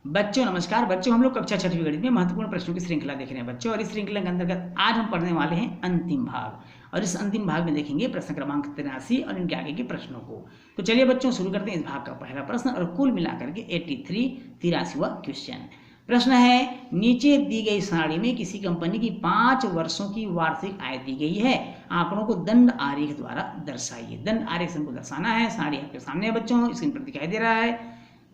बच्चों नमस्कार। बच्चों हम लोग कक्षा छठवीं गणित में महत्वपूर्ण प्रश्नों की श्रृंखला देख रहे हैं बच्चों, और इस श्रृंखला के अंतर्गत आज हम पढ़ने वाले हैं अंतिम भाग। और इस अंतिम भाग में देखेंगे प्रश्न क्रमांक 83 और इनके आगे के प्रश्नों को। तो चलिए बच्चों शुरू करते हैं इस भाग का पहला प्रश्न, और कुल मिलाकर के 83वां क्वेश्चन। प्रश्न है, नीचे दी गई सारणी में किसी कंपनी की 5 वर्षों की वार्षिक आय दी गई है, आंकड़ों को दंड आरेख द्वारा दर्शाइए। दंड आरेख से हमको दर्शाना है। सारणी आपके सामने है बच्चों, स्क्रीन पर दिखाई दे रहा है।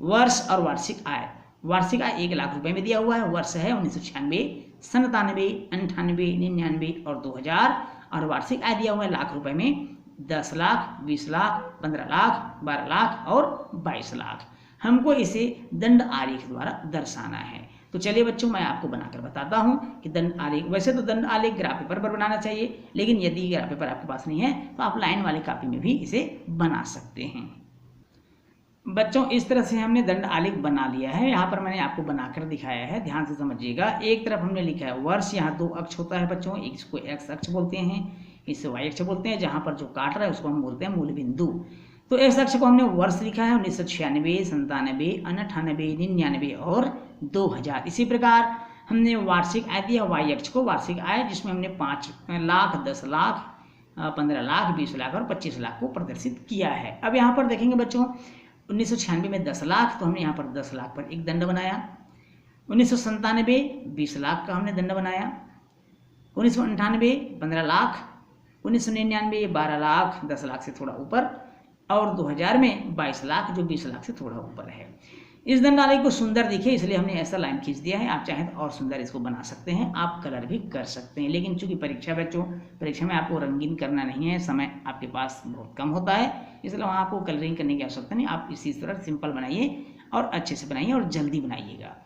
वर्ष और वार्षिक आय। वार्षिक आय 1 लाख रुपए में दिया हुआ है। वर्ष है 1996, 97, 98, 99 और 2000। और वार्षिक आय दिया हुआ है लाख रुपए में 10 लाख, 20 लाख, 15 लाख, 12 लाख और 22 लाख। हमको इसे दंड आरेख द्वारा दर्शाना है। तो चलिए बच्चों मैं आपको बनाकर बताता हूं कि दंड आलेख, वैसे तो दंड आलेख ग्राफ पेपर पर बनाना चाहिए, लेकिन यदि ग्राफ पेपर आपके पास नहीं है तो आप लाइन वाली कॉपी में भी इसे बना सकते हैं। बच्चों इस तरह से हमने दंड आलेख बना लिया है। यहाँ पर मैंने आपको बनाकर दिखाया है, ध्यान से समझिएगा। एक तरफ हमने लिखा है वर्ष, यहाँ 2 अक्ष होता है बच्चों, इसको एक्स अक्ष बोलते हैं, इसे वाई अक्ष बोलते हैं। जहाँ पर जो काट रहा है उसको हम बोलते हैं मूल बिंदु। तो एक्स अक्ष को हमने वर्ष लिखा है 1996, 97, 98, 99 और 2000। इसी प्रकार हमने वार्षिक आय दिया वाई अक्ष को, वार्षिक आय जिसमें हमने 5 लाख, 10 लाख, 15 लाख, 20 लाख और 25 लाख को प्रदर्शित किया है। अब यहाँ पर देखेंगे बच्चों, 1996 में 10 लाख, तो हमने यहाँ पर 10 लाख पर एक दंड बनाया। 1997 20 लाख का हमने दंड बनाया। 1998 15 लाख, 1999 12 लाख, 10 लाख से थोड़ा ऊपर, और 2000 में 22 लाख जो 20 लाख से थोड़ा ऊपर है। इस दंड आलेख को सुंदर दिखे इसलिए हमने ऐसा लाइन खींच दिया है। आप चाहें तो और सुंदर इसको बना सकते हैं, आप कलर भी कर सकते हैं, लेकिन चूंकि परीक्षा बच्चों, परीक्षा में आपको रंगीन करना नहीं है, समय आपके पास बहुत कम होता है, इसलिए वहाँ आपको कलरिंग करने की आवश्यकता नहीं। आप इसी तरह सिंपल बनाइए और अच्छे से बनाइए और जल्दी बनाइएगा।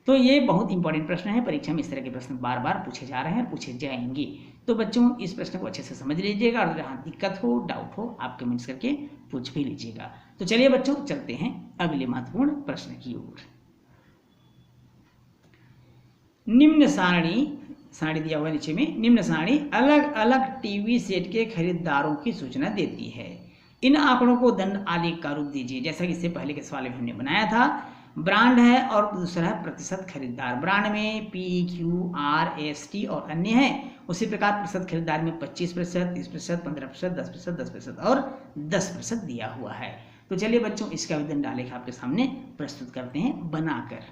तो ये बहुत इंपॉर्टेंट प्रश्न है, परीक्षा में इस तरह के प्रश्न बार बार पूछे जा रहे हैं और पूछे जाएंगे। तो बच्चों इस प्रश्न को अच्छे से समझ लीजिएगा, और जहाँ दिक्कत हो, डाउट हो, आप कमेंट्स करके पूछ भी लीजिएगा। तो चलिए बच्चों चलते हैं अगले महत्वपूर्ण प्रश्न की ओर। निम्न सारणी दिया हुआ नीचे में, निम्न सारणी अलग अलग टीवी सेट के खरीदारों की सूचना देती है। इन आंकड़ों को दंड आलेख का रूप दीजिए। जैसा कि इससे पहले के सवाल में हमने बनाया था, ब्रांड है और दूसरा है प्रतिशत खरीदार। ब्रांड में PQ, R, ST और अन्य है। उसी प्रकार प्रतिशत खरीदार में 25%, 30%, 15%, 10%, 10% और 10% दिया हुआ है। तो चलिए बच्चों इसका भी दंड आलेख आपके सामने प्रस्तुत करते हैं बनाकर।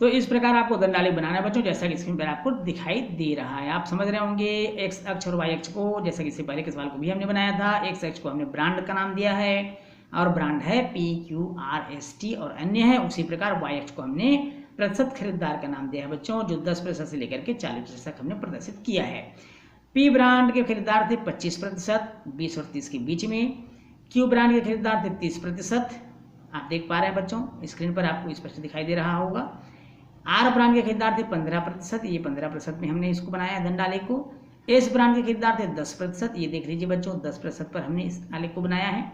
तो इस प्रकार आपको दंड आलेख बनाना है बच्चों, जैसा कि स्क्रीन पर आपको दिखाई दे रहा है। आप समझ रहे होंगे एक्स अक्ष और वाई अक्ष को, जैसा कि इससे पहले के सवाल को भी हमने बनाया था। एक्स अक्ष को हमने ब्रांड का नाम दिया है, और ब्रांड है PQ, R, ST और अन्य है। उसी प्रकार वाई अक्ष को हमने प्रतिशत खरीदार का नाम दिया है बच्चों, जो 10% से लेकर के 40% तक हमने प्रदर्शित किया है। P ब्रांड के खरीदार थे 25%, 20 और 30 के बीच में। Q ब्रांड के खरीदार थे 30%, आप देख पा रहे हैं बच्चों स्क्रीन पर आपको स्पष्ट दिखाई दे रहा होगा। R ब्रांड के खरीदार थे 15%, ये 15% में हमने इसको बनाया दंड आलेख को। S ब्रांड के खरीदार थे 10%, ये देख लीजिए बच्चों 10% पर हमने इस आलेख को बनाया है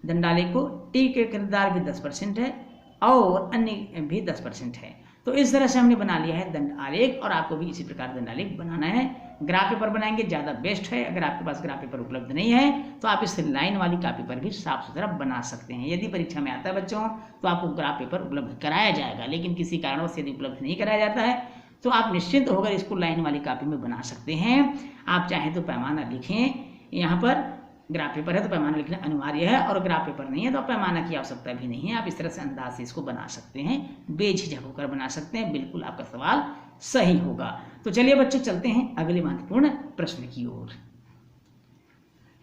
दंड आलेख को। T के खरीदार भी 10% है और अन्य भी 10% है। तो इस तरह से हमने बना लिया है दंड आलेख, और आपको भी इसी प्रकार दंड आलेख बनाना है। ग्राफ पेपर बनाएंगे ज़्यादा बेस्ट है। अगर आपके पास ग्राफ पेपर उपलब्ध नहीं है तो आप इस लाइन वाली कॉपी पर भी साफ सुथरा बना सकते हैं। यदि परीक्षा में आता है बच्चों तो आपको ग्राफ पेपर उपलब्ध कराया जाएगा, लेकिन किसी कारणवश यदि उपलब्ध नहीं कराया जाता है तो आप निश्चिंत होकर इसको लाइन वाली कॉपी में बना सकते हैं। आप चाहें तो पैमाना लिखें, यहाँ पर ग्राफ पेपर है तो पैमाना लिखना अनिवार्य है, और ग्राफ पेपर नहीं है तो पैमाना की आवश्यकता भी नहीं है। आप इस तरह से अंदाज से इसको बना सकते हैं, बेझिझक होकर बना सकते हैं, बिल्कुल आपका सवाल सही होगा। तो चलिए बच्चों चलते हैं अगले महत्वपूर्ण प्रश्न की ओर।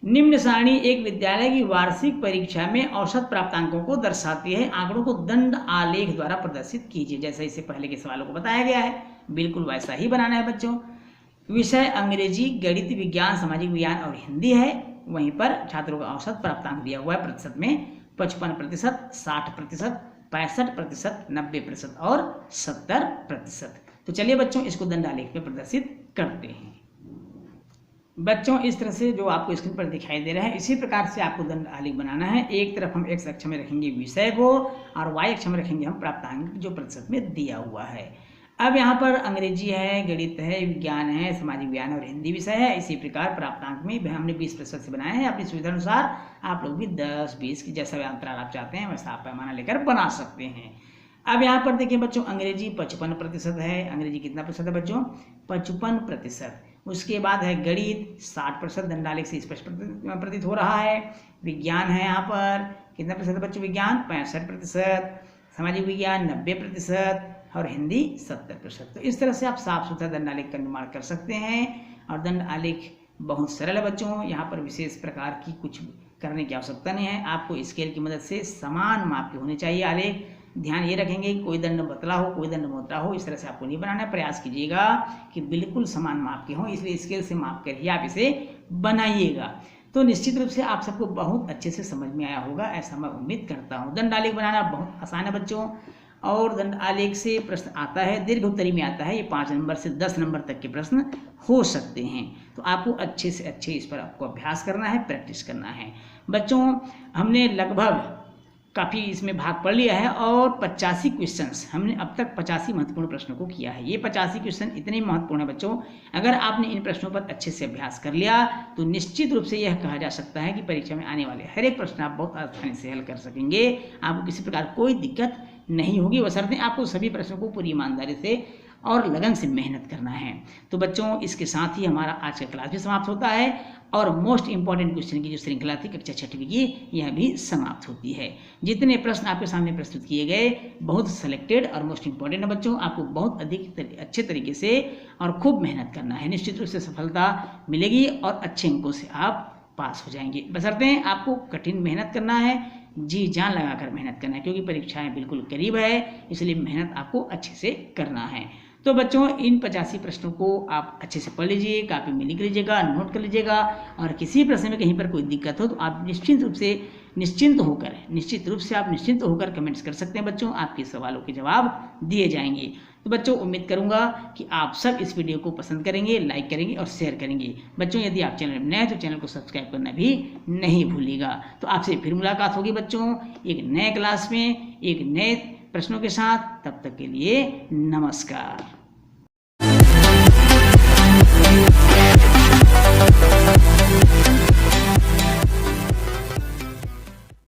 निम्न सारणी एक विद्यालय की वार्षिक परीक्षा में औसत प्राप्तांकों को दर्शाती है, आंकड़ों को दंड आलेख द्वारा प्रदर्शित कीजिए। जैसा इससे पहले के सवालों को बताया गया है, बिल्कुल वैसा ही बनाना है बच्चों। विषय अंग्रेजी, गणित, विज्ञान, सामाजिक विज्ञान और हिंदी है। वहीं पर छात्रों का औसत प्राप्तांक दिया हुआ है प्रतिशत में 55%, 60%, 65%, 90% और 70%। तो चलिए बच्चों इसको दंड आलेख में प्रदर्शित करते हैं। बच्चों इस तरह से जो आपको स्क्रीन पर दिखाई दे रहा है, इसी प्रकार से आपको दंड आलेख बनाना है। एक तरफ हम एक्स अक्ष में रखेंगे विषय को, और वाई अक्ष में रखेंगे हम प्राप्तांक जो प्रतिशत में दिया हुआ है। अब यहाँ पर अंग्रेजी है, गणित है, विज्ञान है, सामाजिक विज्ञान और हिंदी विषय है। इसी प्रकार प्राप्तांक में हमने 20% से बनाया है। अपनी सुविधा अनुसार आप लोग भी 10, 20 की जैसा अंतराल आप चाहते हैं वैसा आप पैमाना लेकर बना सकते हैं। अब यहाँ पर देखिए बच्चों, अंग्रेजी 55% है। अंग्रेजी कितना प्रतिशत है बच्चों? 55%। उसके बाद है गणित 60%, दंडालेख से स्पष्ट प्रतीत हो रहा है। विज्ञान है यहाँ पर कितना प्रतिशत बच्चों? विज्ञान 65%, सामाजिक विज्ञान 90% और हिंदी 70%। तो इस तरह से आप साफ सुथरा दंडालेख का निर्माण कर सकते हैं। और दंड आलेख बहुत सरल है बच्चों, यहाँ पर विशेष प्रकार की कुछ करने की आवश्यकता नहीं है। आपको स्केल की मदद से समान माप के होने चाहिए आलेख। ध्यान ये रखेंगे कि कोई दंड पतला हो, कोई दंड मोटा हो, इस तरह से आपको नहीं बनाना। प्रयास कीजिएगा कि बिल्कुल समान माप के हों, इसलिए स्केल से माप कर ही आप इसे बनाइएगा। तो निश्चित रूप से आप सबको बहुत अच्छे से समझ में आया होगा, ऐसा मैं उम्मीद करता हूँ। दंड आलेख बनाना बहुत आसान है बच्चों, और दंड आलेख से प्रश्न आता है, दीर्घ उत्तरी में आता है। ये 5 नंबर से 10 नंबर तक के प्रश्न हो सकते हैं। तो आपको अच्छे से अच्छे इस पर आपको अभ्यास करना है, प्रैक्टिस करना है बच्चों। हमने लगभग काफ़ी इसमें भाग पढ़ लिया है और 85 क्वेश्चंस हमने अब तक 85 महत्वपूर्ण प्रश्नों को किया है। ये 85 क्वेश्चन इतने महत्वपूर्ण है बच्चों, अगर आपने इन प्रश्नों पर अच्छे से अभ्यास कर लिया तो निश्चित रूप से यह कहा जा सकता है कि परीक्षा में आने वाले हर एक प्रश्न आप बहुत आसानी से हल कर सकेंगे। आपको किसी प्रकार कोई दिक्कत नहीं होगी, बशर्ते आपको सभी प्रश्नों को पूरी ईमानदारी से और लगन से मेहनत करना है। तो बच्चों, इसके साथ ही हमारा आज का क्लास भी समाप्त होता है और मोस्ट इंपॉर्टेंट क्वेश्चन की जो श्रृंखला थी कक्षा 6वीं की, यह भी समाप्त होती है। जितने प्रश्न आपके सामने प्रस्तुत किए गए बहुत सिलेक्टेड और मोस्ट इंपॉर्टेंट है बच्चों। आपको बहुत अधिक अच्छे तरीके से और खूब मेहनत करना है, निश्चित रूप से सफलता मिलेगी और अच्छे अंकों से आप पास हो जाएंगे। बशर्ते आपको कठिन मेहनत करना है, जी जान लगाकर मेहनत करना है, क्योंकि परीक्षाएं बिल्कुल करीब है, इसलिए मेहनत आपको अच्छे से करना है। तो बच्चों, इन 85 प्रश्नों को आप अच्छे से पढ़ लीजिए, कापी में लिख लीजिएगा, नोट कर लीजिएगा, और किसी प्रश्न में कहीं पर कोई दिक्कत हो तो आप निश्चित रूप से आप निश्चिंत होकर कमेंट्स कर सकते हैं बच्चों। आपके सवालों के जवाब दिए जाएंगे। तो बच्चों, उम्मीद करूंगा कि आप सब इस वीडियो को पसंद करेंगे, लाइक करेंगे और शेयर करेंगे। बच्चों, यदि आप चैनल में नए हैं तो चैनल को सब्सक्राइब करना भी नहीं भूलिएगा। तो आपसे फिर मुलाकात होगी बच्चों एक नए क्लास में, एक नए प्रश्नों के साथ। तब तक के लिए नमस्कार।